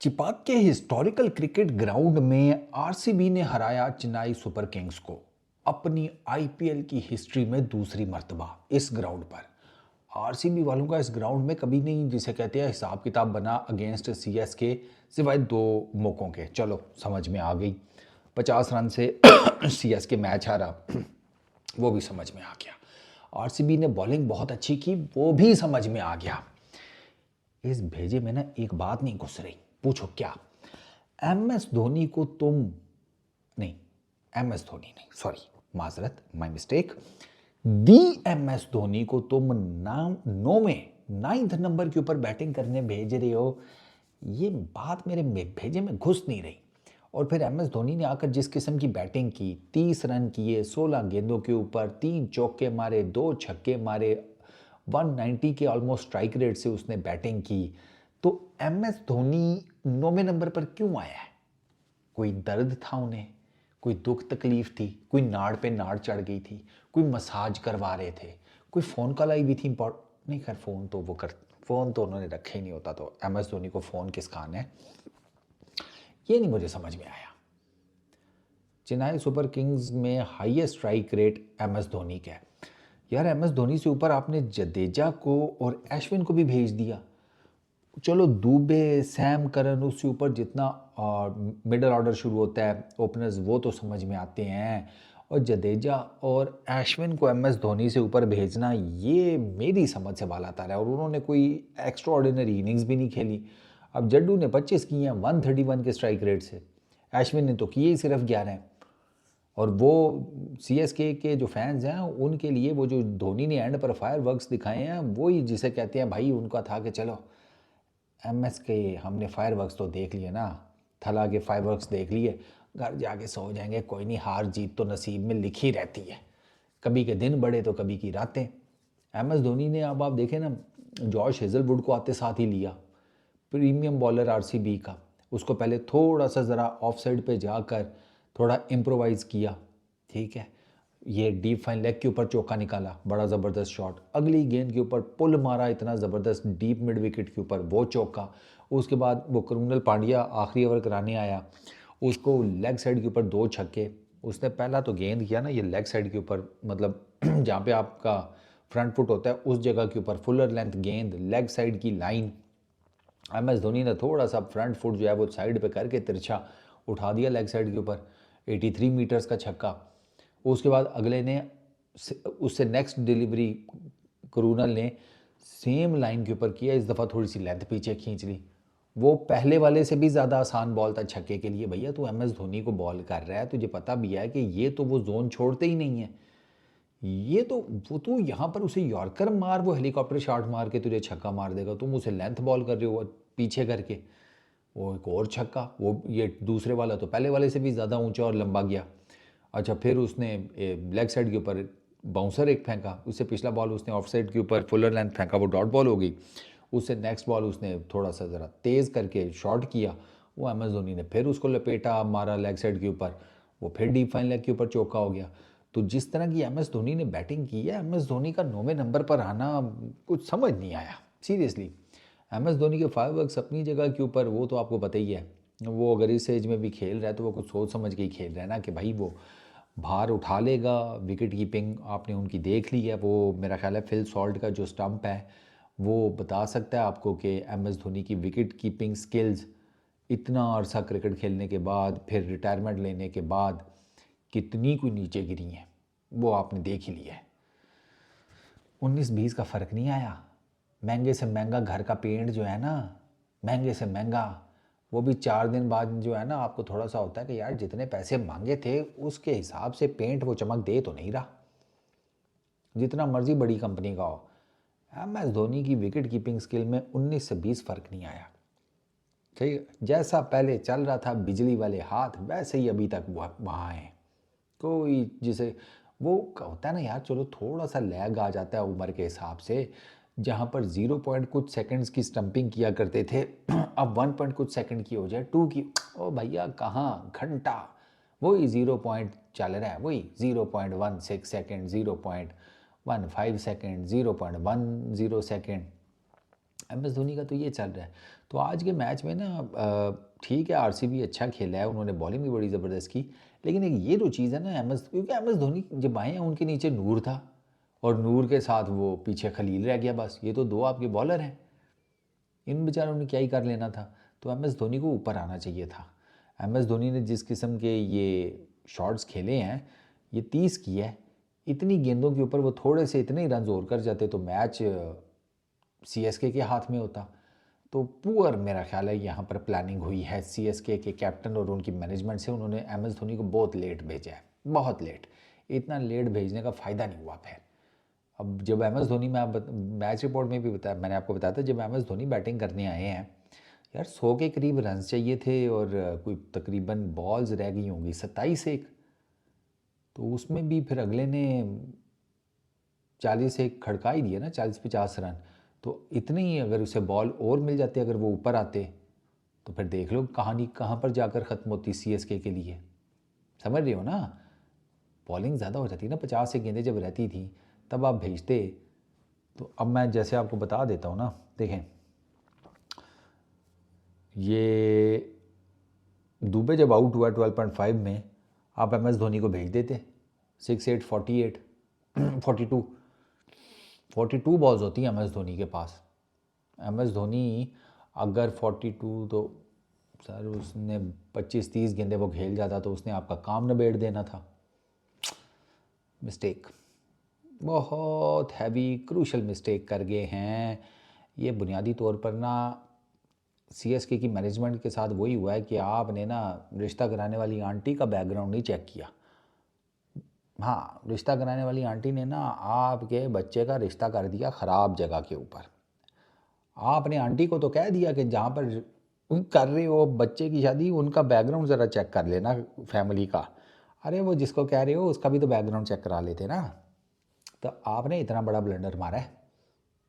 चिपाक के historical cricket ground में RCB ने हराया चेन्नई सुपर किंग्स को अपनी आईपीएल की हिस्ट्री में दूसरी मर्तबा इस ग्राउंड पर। आरसीबी वालों का इस ग्राउंड में कभी नहीं जिसे कहते हैं हिसाब किताब बना अगेंस्ट सीएसके सिवाय दो मौकों के। चलो समझ में आ गई, 50 रन से सीएसके मैच हारा वो भी समझ में आ गया। आरसीबी ने बॉलिंग बहुत अच्छी की वो भी समझ में आ गया। इस भेजे में ना एक बात नहीं घुस रही, पूछो क्या। एम एस धोनी को तुम नहीं, एम एस धोनी नहीं, सॉरी माजरत, my mistake. The M S Dhoni को तुम नाम 9th नंबर के ऊपर बैटिंग करने भेज रहे हो, ये बात मेरे भेजे में घुस नहीं रही। और फिर एम एस धोनी ने आकर जिस किस्म की बैटिंग की, 30 रन किए 16 गेंदों के ऊपर, 3 चौके मारे 2 छक्के मारे, 190 के ऑलमोस्ट स्ट्राइक रेट से उसने बैटिंग की, तो एम एस धोनी 9वें नंबर पर क्यों आया है? कोई दर्द था उन्हें, कोई दुख तकलीफ थी, कोई नाड़ पे नाड़ चढ़ गई थी, कोई मसाज करवा रहे थे, कोई फ़ोन कॉल आई हुई थी इंपॉर्टेंट नहीं। खैर फ़ोन तो उन्होंने रखा ही नहीं होता, तो एम एस धोनी को फ़ोन किस खान है, ये नहीं मुझे समझ में आया। चेन्नई सुपर किंग्स में highest strike rate M S Dhoni का है। यार एम एस धोनी से ऊपर आपने जडेजा को और अश्विन को भी भेज दिया। चलो दुबे सैम करन उससे ऊपर जितना मिडल ऑर्डर शुरू होता है ओपनर्स वो तो समझ में आते हैं, और जडेजा और अश्विन को एम एस धोनी से ऊपर भेजना ये मेरी समझ से बाला तार है। और उन्होंने कोई एक्स्ट्रा ऑर्डिनरी इनिंग्स भी नहीं खेली। अब जड्डू ने 25 किए हैं 131 के स्ट्राइक रेट से, अश्विन ने तो किए ही सिर्फ 11 हैं। और वो सीएसके के जो फैंस हैं उनके लिए वो जो धोनी ने एंड पर फायर वर्क्स दिखाए हैं वही जिसे कहते हैं भाई, उनका था कि चलो एम एस के हमने फायर वर्क्स तो देख लिए ना, थला के फायर वर्क्स देख लिए, घर जाके सो जाएंगे, कोई नहीं, हार जीत तो नसीब में लिखी रहती है, कभी के दिन बड़े तो कभी की रातें। एम एस धोनी ने अब आप देखें ना, जॉर्ज हेजलवुड को आते साथ ही लिया, प्रीमियम बॉलर आरसीबी का, उसको पहले थोड़ा सा ज़रा ऑफ साइड पर जाकर थोड़ा इम्प्रोवाइज़ किया, ठीक है, ये डीप फाइन लेग के ऊपर चौका निकाला, बड़ा ज़बरदस्त शॉट, अगली गेंद के ऊपर पुल मारा इतना ज़बरदस्त डीप मिड विकेट के ऊपर, वो चौका। उसके बाद वो कृणाल पांड्या आखिरी ओवर कराने आया, उसको लेग साइड के ऊपर 2 छक्के। उसने पहला तो गेंद किया ना ये लेग साइड के ऊपर, मतलब जहाँ पे आपका फ्रंट फुट होता है उस जगह के ऊपर फुलर लेंथ गेंद लेग साइड की लाइन, एम एस धोनी ने थोड़ा सा फ्रंट फुट जो है वो साइड पे करके तिरछा उठा दिया लेग साइड के ऊपर, 83 मीटर्स का छक्का। उसके बाद अगले ने उससे नेक्स्ट डिलीवरी करूनल ने सेम लाइन के ऊपर किया, इस दफ़ा थोड़ी सी लेंथ पीछे खींच ली, वो पहले वाले से भी ज़्यादा आसान बॉल था छक्के के लिए। भैया तू एम एस धोनी को बॉल कर रहा है, तुझे पता भी है कि ये तो वो जोन छोड़ते ही नहीं है, ये तो वो तू यहाँ पर उसे यॉर्कर मार, वो हेलीकॉप्टर शॉट मार के तुझे छक्का मार देगा, तुम उसे लेंथ बॉल कर रहे हो पीछे करके, वो एक और छक्का, वो ये दूसरे वाला तो पहले वाले से भी ज़्यादा ऊंचा और लंबा गया। अच्छा फिर उसने लेग साइड के ऊपर बाउंसर एक फेंका, उससे पिछला बॉल उसने ऑफ साइड के ऊपर फुलर लेंथ फेंका, वो डॉट बॉल हो गई। उससे नेक्स्ट बॉल उसने थोड़ा सा ज़रा तेज़ करके शॉट किया, वो एम एस धोनी ने फिर उसको लपेटा मारा लेग साइड के ऊपर, वो फिर डीप फाइन लेग के ऊपर चौका हो गया। तो जिस तरह की एम एस धोनी ने बैटिंग की है, एम एस धोनी का 9वें नंबर पर आना कुछ समझ नहीं आया सीरियसली। एम एस धोनी के फायरवर्क्स अपनी जगह के ऊपर, वो तो आपको पता ही है, वो अगर इस एज में भी खेल रहा है तो वो कुछ सोच समझ के ही खेल रहा है ना, कि भाई वो भार उठा लेगा। विकेट कीपिंग आपने उनकी देख ली है, वो मेरा ख्याल है फिल सॉल्ट का जो स्टंप है वो बता सकता है आपको कि एम एस धोनी की विकेट कीपिंग स्किल्स इतना अरसा क्रिकेट खेलने के बाद, फिर रिटायरमेंट लेने के बाद कितनी कोई नीचे गिरी हैं, वो आपने देख ही लिया है। 19-20 का फ़र्क नहीं आया। महंगे से महंगा घर का पेंट जो है ना, महंगे से महंगा, वो भी 4 दिन बाद जो है ना आपको थोड़ा सा होता है कि यार जितने पैसे मांगे थे उसके हिसाब से पेंट वो चमक दे तो नहीं रहा, जितना मर्जी बड़ी कंपनी का हो। एम एस धोनी की विकेट कीपिंग स्किल में 19 से 20 फ़र्क नहीं आया। ठीक, जैसा पहले चल रहा था बिजली वाले हाथ, वैसे ही अभी तक वहाँ हैं। कोई जिसे वो होता है ना यार, चलो थोड़ा सा लैग आ जाता है उम्र के हिसाब से, जहाँ पर 0 पॉइंट कुछ सेकंड्स की स्टंपिंग किया करते थे अब 1 पॉइंट कुछ सेकंड की हो जाए, 2 की, ओ भैया कहाँ घंटा, वही 0 पॉइंट चल रहा है, वही 0.16 second, 0.15 second, 0.10 second. M S Dhoni का तो ये चल रहा है। तो आज के मैच में ना ठीक है आरसीबी अच्छा खेला है, उन्होंने बॉलिंग भी बड़ी ज़बरदस्त की, लेकिन एक ये जो चीज़ है ना क्योंकि एम एस धोनी जब आए हैं उनके नीचे नूर था, और नूर के साथ वो पीछे खलील रह गया, बस ये तो दो आपके बॉलर हैं, इन बेचारों ने क्या ही कर लेना था। तो एम एस धोनी को ऊपर आना चाहिए था। एम एस धोनी ने जिस किस्म के ये शॉट्स खेले हैं, ये 30 किया है, इतनी गेंदों के ऊपर वो थोड़े से इतने ही रन और कर जाते तो मैच सीएसके के हाथ में होता। तो पुअर मेरा ख्याल है यहाँ पर प्लानिंग हुई है सीएसके के कैप्टन और उनकी मैनेजमेंट से। उन्होंने एम एस धोनी को बहुत लेट भेजा है, बहुत लेट। इतना लेट भेजने का फ़ायदा नहीं हुआ फिर। अब जब एम एस धोनी में आप मैच रिपोर्ट में भी बताया, मैंने आपको बताया था, जब एम एस धोनी बैटिंग करने आए हैं यार 100 के करीब रन चाहिए थे और कोई तकरीबन बॉल्स रह गई होंगी 27 एक। तो उसमें भी फिर अगले ने 40 एक खड़का ही दिया ना, 40-50 रन। तो इतने ही अगर उसे बॉल और मिल जाते, अगर वो ऊपर आते, तो फिर देख लो कहानी कहाँ पर जाकर ख़त्म होती सीएसके के लिए। समझ रहे हो ना, बॉलिंग ज़्यादा हो जाती ना, 50 एक गेंदें जब रहती थी तब आप भेजते। तो अब मैं जैसे आपको बता देता हूँ ना, देखें ये दुबे जब आउट हुआ 12.5 में, आप एम एस धोनी को भेज देते 6-8 48 42 बॉल्स होती हैं एम एस धोनी के पास। एम एस धोनी अगर 42 तो सर उसने 25-30 गेंदे वो खेल जाता तो उसने आपका काम निबेड़ देना था। मिस्टेक, बहुत हैवी क्रूशल मिस्टेक कर गए हैं ये। बुनियादी तौर पर ना सीएसके की मैनेजमेंट के साथ वही हुआ है कि आपने ना रिश्ता कराने वाली आंटी का बैकग्राउंड नहीं चेक किया। हाँ, रिश्ता कराने वाली आंटी ने ना आपके बच्चे का रिश्ता कर दिया ख़राब जगह के ऊपर। आपने आंटी को तो कह दिया कि जहाँ पर कर रहे हो बच्चे की शादी, उनका बैकग्राउंड ज़रा चेक कर लेना फैमिली का। अरे वो जिसको कह रहे हो उसका भी तो बैकग्राउंड चेक करा लेते ना। तो आपने इतना बड़ा ब्लंडर मारा है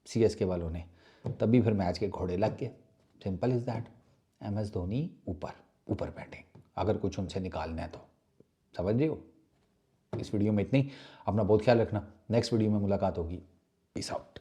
सीएसके वालों ने, तभी फिर मैच के घोड़े लग गए। Simple is that. M S Dhoni ऊपर ऊपर बैटिंग अगर कुछ उनसे निकालना है तो। समझ रहे हो। इस वीडियो में इतनी, अपना बहुत ख्याल रखना, नेक्स्ट वीडियो में मुलाकात होगी। Peace out.